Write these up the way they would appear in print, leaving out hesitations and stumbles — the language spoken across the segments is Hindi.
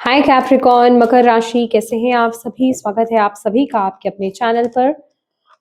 हाय कैप्रिकॉर्न, मकर राशि, कैसे हैं आप सभी। स्वागत है आप सभी का आपके अपने चैनल पर।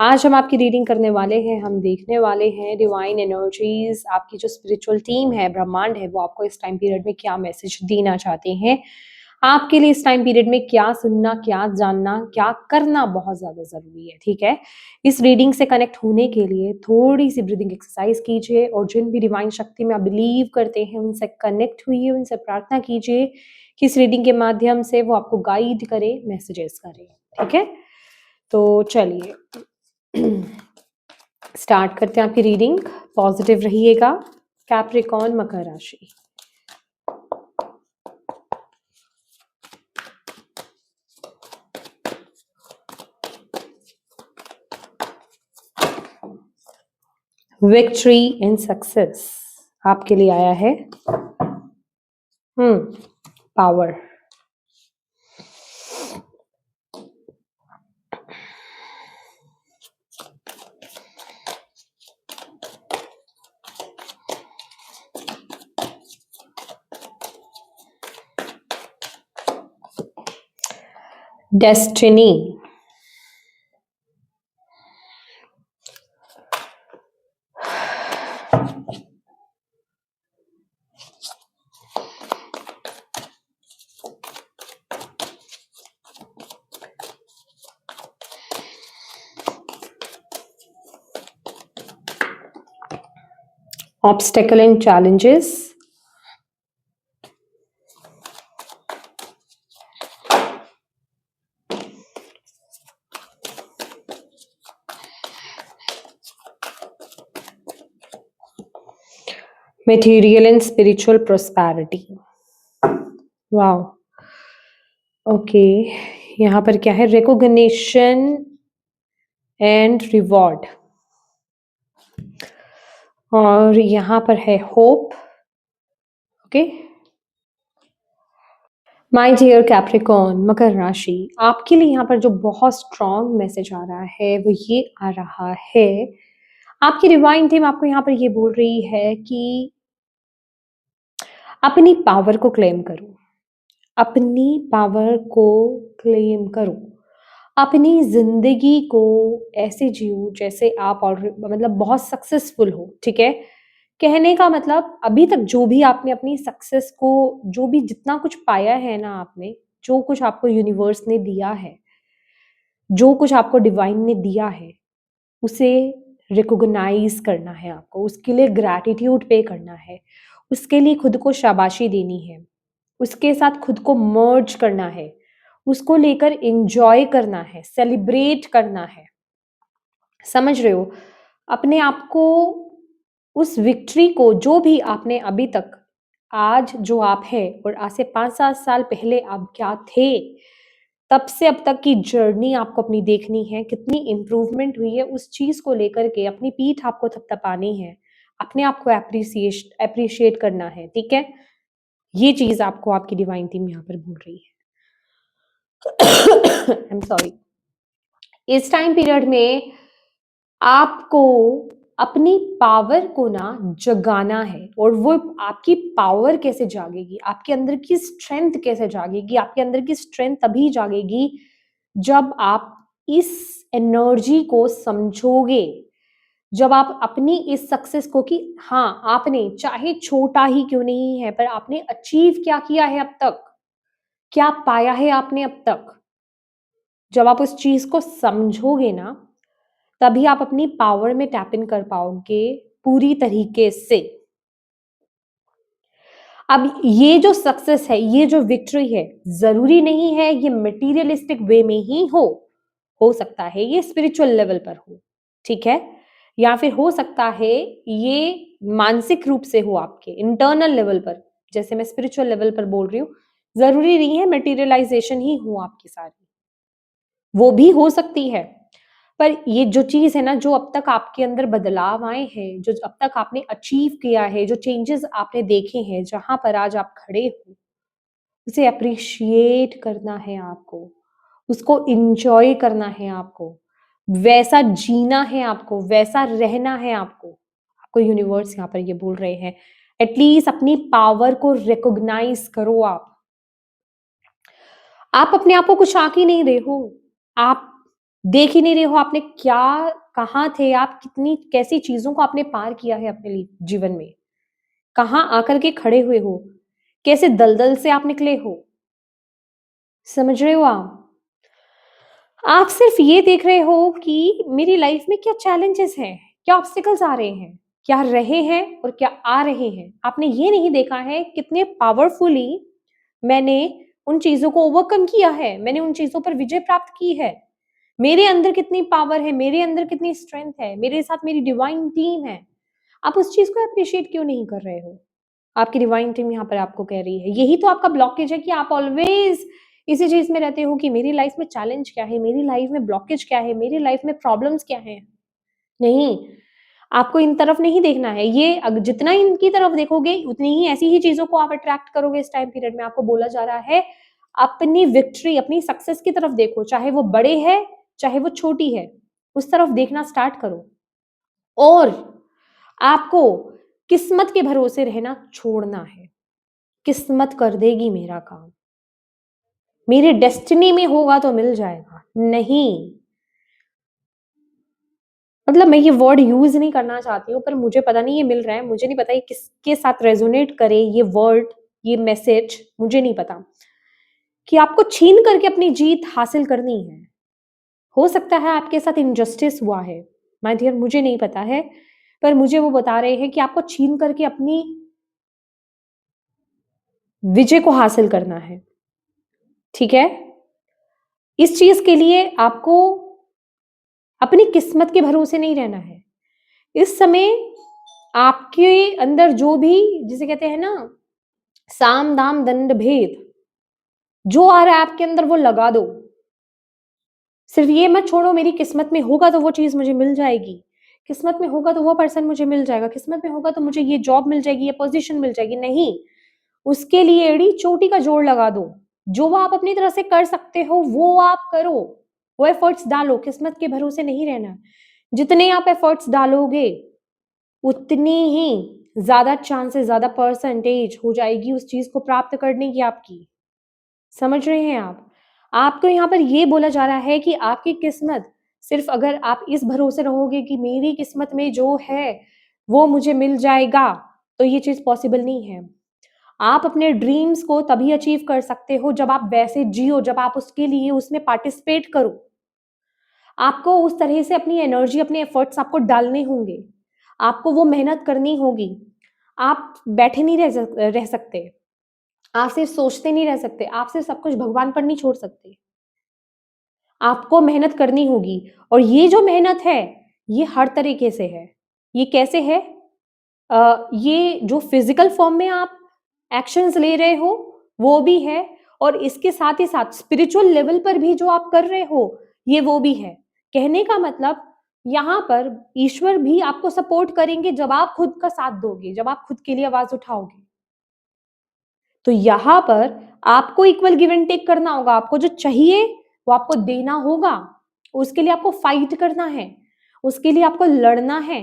आज हम आपकी रीडिंग करने वाले हैं। हम देखने वाले हैं डिवाइन एनर्जीज, आपकी जो स्पिरिचुअल टीम है, ब्रह्मांड है, वो आपको इस टाइम पीरियड में क्या मैसेज देना चाहते हैं। आपके लिए इस टाइम पीरियड में क्या सुनना, क्या जानना, क्या करना बहुत ज्यादा जरूरी है। ठीक है, इस रीडिंग से कनेक्ट होने के लिए थोड़ी सी ब्रीदिंग एक्सरसाइज कीजिए और जिन भी डिवाइन शक्ति में आप बिलीव करते हैं उनसे कनेक्ट हुई, उनसे प्रार्थना कीजिए कि इस रीडिंग के माध्यम से वो आपको गाइड करे, मैसेजेस करे। ठीक है, तो चलिए स्टार्ट करते हैं आपकी रीडिंग। पॉजिटिव रहिएगा कैप्रिकॉर्न, मकर राशि। विक्ट्री एंड सक्सेस आपके लिए आया है। Power. Destiny. Obstacle and challenges. Material and spiritual prosperity. Wow, okay. यहाँ पर क्या है? Recognition and reward. और यहाँ पर है hope. Okay, my dear Capricorn, मकर राशि, आपके लिए यहाँ पर जो बहुत स्ट्रॉन्ग मैसेज आ रहा है वो ये आ रहा है, आपकी डिवाइन टीम आपको यहाँ पर ये बोल रही है कि अपनी पावर को क्लेम करो, अपनी पावर को क्लेम करो, अपनी जिंदगी को ऐसे जियो जैसे आप ऑलरेडी मतलब बहुत सक्सेसफुल हो। ठीक है, कहने का मतलब अभी तक जो भी आपने अपनी सक्सेस को, जो भी जितना कुछ पाया है ना आपने, जो कुछ आपको यूनिवर्स ने दिया है, जो कुछ आपको डिवाइन ने दिया है, उसे रिकॉग्नाइज करना है आपको, उसके लिए ग्रैटिट्यूड पे करना है, उसके लिए खुद को शाबाशी देनी है, उसके साथ खुद को मर्ज करना है, उसको लेकर एंजॉय करना है, सेलिब्रेट करना है। समझ रहे हो? अपने आप को, उस विक्ट्री को, जो भी आपने अभी तक, आज जो आप है और आज से 5-7 साल पहले आप क्या थे, तब से अब तक की जर्नी आपको अपनी देखनी है, कितनी इम्प्रूवमेंट हुई है उस चीज को लेकर के अपनी पीठ आपको थपथपानी है, अपने आप को अप्रिशिएट करना है। ठीक है, ये चीज आपको आपकी डिवाइन टीम यहाँ पर बोल रही है। I am sorry. इस टाइम पीरियड में आपको अपनी पावर को ना जगाना है। और वो आपकी पावर कैसे जागेगी, आपके अंदर की स्ट्रेंथ कैसे जागेगी? आपके अंदर की स्ट्रेंथ तभी जागेगी जब आप इस एनर्जी को समझोगे, जब आप अपनी इस सक्सेस को, कि हाँ आपने चाहे छोटा ही क्यों नहीं है पर आपने अचीव क्या किया है अब तक, क्या पाया है आपने अब तक, जब आप उस चीज को समझोगे ना, तभी आप अपनी पावर में टैप इन कर पाओगे पूरी तरीके से। अब ये जो सक्सेस है, ये जो विक्ट्री है, जरूरी नहीं है ये मटेरियलिस्टिक वे में ही हो सकता है ये स्पिरिचुअल लेवल पर हो। ठीक है, या फिर हो सकता है ये मानसिक रूप से हो, आपके इंटरनल लेवल पर, जैसे मैं स्पिरिचुअल लेवल पर बोल रही हूँ। जरूरी नहीं है मटेरियलाइजेशन ही हो आपकी सारी, वो भी हो सकती है। पर ये जो चीज है ना, जो अब तक आपके अंदर बदलाव आए हैं, जो अब तक आपने अचीव किया है, जो चेंजेस आपने देखे हैं, जहां पर आज आप खड़े हो, उसे अप्रिशिएट करना है आपको, उसको इंजॉय करना है आपको, वैसा जीना है आपको, वैसा रहना है आपको। आपको यूनिवर्स यहाँ पर ये बोल रहे हैं, एटलीस्ट अपनी पावर को रिकॉग्नाइज करो आप, आप अपने आप को कुछ आँक ही नहीं रहे हो। आप देख ही नहीं रहे हो आपने क्या कहाँ थे आप, कितनी कैसी चीज़ों को आपने पार किया है अपने लिए जीवन में। कहाँ आकर के खड़े हुए हो, कैसे दलदल से आप निकले हो। समझ रहे हो आप? आप सिर्फ ये देख रहे हो कि मेरी लाइफ में क्या चैलेंजेस हैं, क्या ऑब्स्टिकल्स आ रहे हैं, क्या रहे हैं और क्या आ रहे हैं। आपने ये नहीं देखा है कितने पावरफुली मैंने उन चीज़ों को ओवरकम किया है, मैंने उन चीज़ों पर विजय प्राप्त की है। मेरे अंदर कितनी पावर है, मेरे अंदर कितनी स्ट्रेंथ है, मेरे साथ मेरी डिवाइन टीम है। आप उस चीज़ को एप्रिशिएट क्यों नहीं कर रहे हो? आपकी डिवाइन टीम यहाँ पर आपको कह रही है। यही तो आपका ब्लॉकेज है कि आप ऑलवेज़ इसी चीज़ में रहते हो कि मेरी लाइफ में चैलेंज क्या है, मेरी लाइफ में ब्लॉकेज क्या है, मेरी लाइफ में प्रॉब्लम्स क्या हैं। नहीं, आपको इन तरफ नहीं देखना है। ये जितना इनकी तरफ देखोगे, उतनी ही ऐसी ही चीज़ों को आप अट्रैक्ट करोगे इस टाइम पीरियड में। आपको बोला जा रहा है, अपनी विक्ट्री, अपनी सक्सेस की तरफ देखो, चाहे वो बड़े है, चाहे वो छोटी है। उस तरफ देखना स्टार्ट करो और आपको किस्मत के भरोसे रहना छोड़ना है। किस्मत कर देगी मेरा काम। मेरी डेस्टिनी में होगा तो मिल जाएगा। नहीं, मतलब मैं ये वर्ड यूज़ नहीं करना चाहती हूँ, पर मुझे पता नहीं ये मिल रहा है, मुझे नहीं पता ये किसके साथ रेज़ोनेट करे ये वर्ड, ये मैसेज, मुझे नहीं पता, कि आपको छीन करके अपनी जीत हासिल करनी है। हो सकता है आपके साथ इनजस्टिस हुआ है, माय डियर, मुझे नहीं पता है, पर मुझे वो बता रहे हैं कि आपको छीन करके अपनी विजय को हासिल करना है, ठीक है? इस चीज़ के लिए आपको अपनी किस्मत के भरोसे नहीं रहना है। इस समय आपके अंदर जो भी, जिसे कहते हैं ना, साम दाम दंड भेद, जो आ रहा है आपके अंदर वो लगा दो। सिर्फ ये मत छोड़ो मेरी किस्मत में होगा तो वो चीज़ मुझे मिल जाएगी, किस्मत में होगा तो वो पर्सन मुझे मिल जाएगा, किस्मत में होगा तो मुझे ये जॉब मिल जाएगी, ये पोज़ीशन मिल जाएगी। नहीं, उसके लिए एड़ी चोटी का जोड़ लगा दो। जो वो आप अपनी तरह से कर सकते हो वो आप करो, वो एफर्ट्स डालो, किस्मत के भरोसे नहीं रहना। जितने आप एफर्ट्स डालोगे उतनी ही ज़्यादा चांसेस, ज़्यादा परसेंटेज हो जाएगी उस चीज़ को प्राप्त करने की आपकी। समझ रहे हैं आप? आपको यहाँ पर ये बोला जा रहा है कि आपकी किस्मत, सिर्फ़ अगर आप इस भरोसे रहोगे कि मेरी किस्मत में जो है, वो मुझे मिल जाएगा, तो ये चीज़ पॉसिबल नहीं है। आप अपने ड्रीम्स को तभी अचीव कर सकते हो जब आप वैसे जियो, जब आप उसके लिए उसमें पार्टिसिपेट करो। आपको उस तरह से अपनी एनर्जी, अपने एफर्ट्स आपको डालने होंगे। आपको वो मेहनत करनी होगी। आप बैठे नहीं रह सकते। आप सिर्फ़ सोचते नहीं रह सकते। आप सिर्फ़ सब कुछ भगवान पर नहीं छोड़ सकते। आपको मेहनत करनी होगी और ये जो मेहनत है, ये हर तरीके से है। ये कैसे है? ये जो फिज़िकल फ़ॉर्म में आप एक्शंस ले रहे हो, वो भी है और इसके साथ ही साथ स्पिरिचुअल लेवल पर भी जो आप कर रहे हो, ये वो भी है। कहने का मतलब, यहाँ पर ईश्वर भी आपको सपोर्ट करेंगे जब आप खुद का साथ दोगे, जब आप खुद के लिए आवाज़ उठाओगे। तो यहाँ पर आपको इक्वल गिव एंड टेक करना होगा, आपको जो चाहिए वो आपको देना होगा, उसके लिए आपको फाइट करना है, उसके लिए आपको लड़ना है,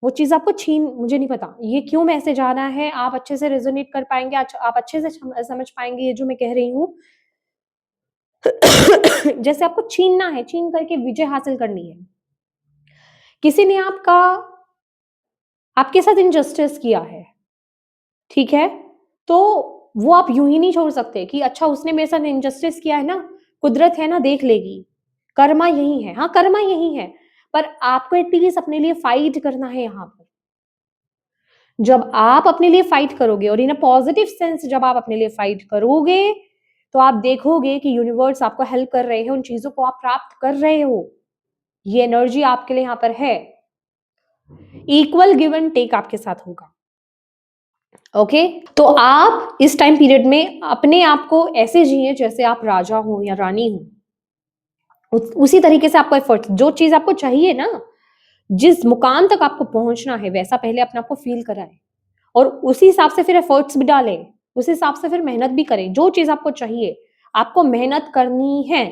वो चीज़ आपको छीन, मुझे नहीं पता ये क्यों मैसेज आ रहा है, आप अच्छे से रेज़ोनेट कर पाएँगे, आप अच्छे से समझ पाएँगे ये जो मैं कह रही हूँ। जैसे आपको छीनना है, छीन करके विजय हासिल करनी है। किसी ने आपके साथ इनजस्टिस किया है, ठीक है? तो वो आप यूँ ही नहीं छोड़ सकते कि अच्छा उसने मेरे साथ इनजस्टिस किया है ना, कुदरत है ना देख लेगी। कर्मा यही है, हाँ, कर्मा यही है, पर आपको एटलीस्ट अपने लिए फाइट करना है यहाँ पर। जब आप अपने लिए फाइट करोगे और इन अ पॉजिटिव सेंस जब आप अपने लिए फाइट करोगे, तो आप देखोगे कि यूनिवर्स आपको हेल्प कर रहे हैं, उन चीज़ों को आप प्राप्त कर रहे हो। ये एनर्जी आपके लिए यहाँ पर है। इक्वल गिव एंड टेक आपके साथ होगा। ओके? तो आप इस टाइम पीरियड में अपने आप को ऐसे जिए जैसे आप राजा हो या रानी हो। उसी तरीके से आपको एफर्ट, जो चीज़ आपको चाहिए ना, जिस मुकाम तक आपको पहुँचना है, वैसा पहले अपने आप को फ़ील कराएँ और उसी हिसाब से फिर एफर्ट्स भी डालें, उस हिसाब से फिर मेहनत भी करें। जो चीज़ आपको चाहिए, आपको मेहनत करनी है,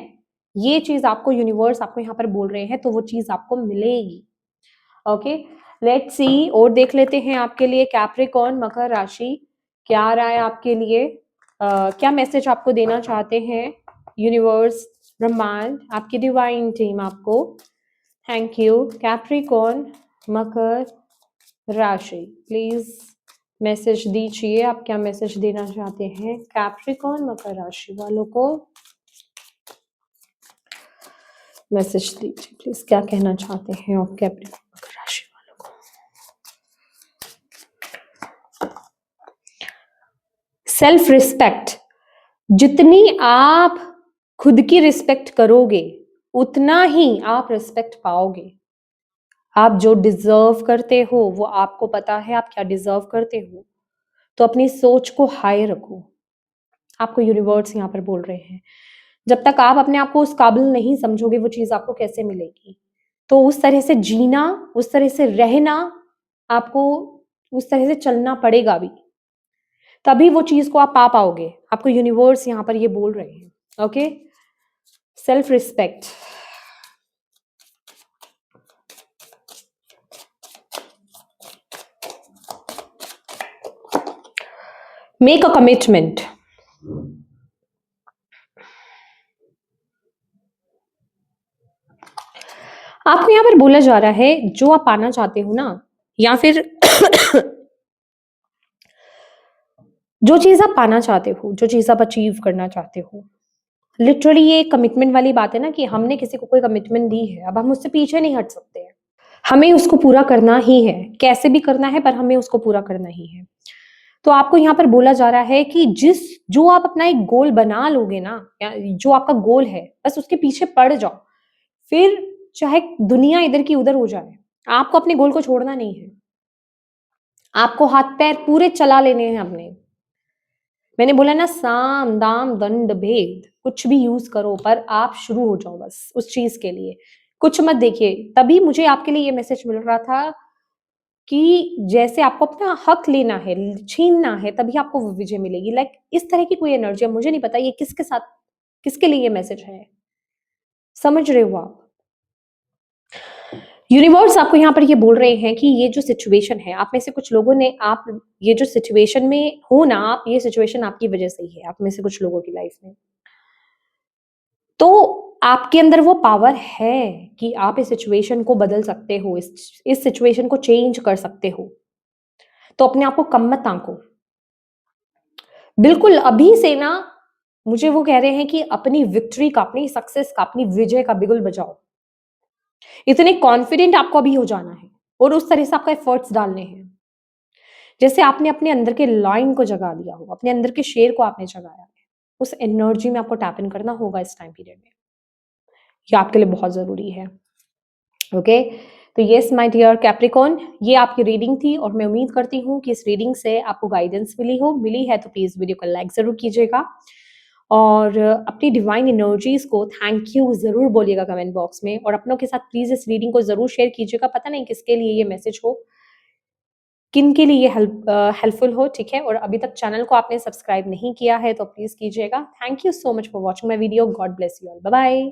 ये चीज़ आपको यूनिवर्स आपको यहाँ पर बोल रहे हैं, तो वो चीज़ आपको मिलेगी। ओके, लेट्स सी और देख लेते हैं आपके लिए कैप्रिकॉर्न मकर राशि क्या आ रहा है आपके लिए, क्या मैसेज आपको देना चाहते हैं यूनिवर्स, ब्रह्मांड, आपकी डिवाइन टीम आपको थैंक यू। कैप्रिकॉर्न, मकर राशि, प्लीज मैसेज दीजिए, आप क्या मैसेज देना चाहते हैं कैप्रिकॉर्न मकर राशि वालों को। मैसेज दीजिए प्लीज, क्या कहना चाहते हैं आप कैप्रिकॉर्न मकर राशि वालों को। सेल्फ रिस्पेक्ट, जितनी आप खुद की रिस्पेक्ट करोगे उतना ही आप रिस्पेक्ट पाओगे। आप जो डिजर्व करते हो वो आपको पता है, आप क्या डिजर्व करते हो, तो अपनी सोच को हाई रखो। आपको यूनिवर्स यहाँ पर बोल रहे हैं, जब तक आप अपने आप को उस काबिल नहीं समझोगे वो चीज आपको कैसे मिलेगी। तो उस तरह से जीना, उस तरह से रहना, आपको उस तरह से चलना पड़ेगा भी, तभी वो चीज को आप पा पाओगे। आपको यूनिवर्स यहाँ पर ये बोल रहे हैं। Okay, self respect. Make a commitment. आपको यहाँ पर बोला जा रहा है जो आप पाना चाहते हो ना, या फिर जो चीज आप पाना चाहते हो, जो चीज आप अचीव करना चाहते हो, लिटरली ये कमिटमेंट वाली बात है ना कि हमने किसी को कोई कमिटमेंट दी है, अब हम उससे पीछे नहीं हट सकते हैं, हमें उसको पूरा करना ही है, कैसे भी करना है पर हमें उसको पूरा करना ही है। तो आपको यहाँ पर बोला जा रहा है कि जो आप अपना एक गोल बना लोगे ना, या जो आपका गोल है, बस उसके पीछे पड़ जाओ, फिर चाहे दुनिया इधर की उधर हो जाए, आपको अपने गोल को छोड़ना नहीं है। आपको हाथ पैर पूरे चला लेने हैं अपने। मैंने बोला ना, साम दाम दंड भेद कुछ भी यूज करो, पर आप शुरू हो जाओ बस उस चीज के लिए, कुछ मत देखिए। तभी मुझे आपके लिए ये मैसेज मिल रहा था कि जैसे आपको अपना हक लेना है, छीनना है, तभी आपको वो विजय मिलेगी। लाइक इस तरह की कोई एनर्जी है, मुझे नहीं पता ये किसके साथ, किसके लिए ये मैसेज है, समझ रहे हो आप। यूनिवर्स आपको यहाँ पर ये बोल रहे हैं कि ये जो सिचुएशन है, आप में से कुछ लोगों ने, आप ये जो सिचुएशन में हो ना, आप ये सिचुएशन आपकी वजह से ही है, आप में से कुछ लोगों की लाइफ में। तो आपके अंदर वो पावर है कि आप इस सिचुएशन को बदल सकते हो, इस सिचुएशन को चेंज कर सकते हो। तो अपने आप को कम मत आंको। बिल्कुल अभी से ना, मुझे वो कह रहे हैं कि अपनी विक्ट्री का, अपनी सक्सेस का, अपनी विजय का बिगुल बजाओ। इतने कॉन्फिडेंट आपको अभी हो जाना है और उस तरह से आपका एफर्ट्स डालने हैं, जैसे आपने अपने अंदर के लाइन को जगा लिया हो, अपने अंदर के शेर को आपने जगाया है। उस एनर्जी में आपको टैप इन करना होगा इस टाइम पीरियड में, ये आपके लिए बहुत जरूरी है। ओके, तो यस माय डियर कैप्रिकॉर्न, ये आपकी रीडिंग थी और मैं उम्मीद करती हूँ कि इस रीडिंग से आपको गाइडेंस मिली है तो प्लीज वीडियो को लाइक जरूर कीजिएगा और अपनी डिवाइन एनर्जीज को थैंक यू जरूर बोलिएगा कमेंट बॉक्स में, और अपनों के साथ प्लीज इस रीडिंग को जरूर शेयर कीजिएगा। पता नहीं किसके लिए ये मैसेज हो, किन के लिए ये हेल्पफुल हो, ठीक है। और अभी तक चैनल को आपने सब्सक्राइब नहीं किया है तो प्लीज कीजिएगा। Thank you so much for watching my video. God bless you all, bye bye.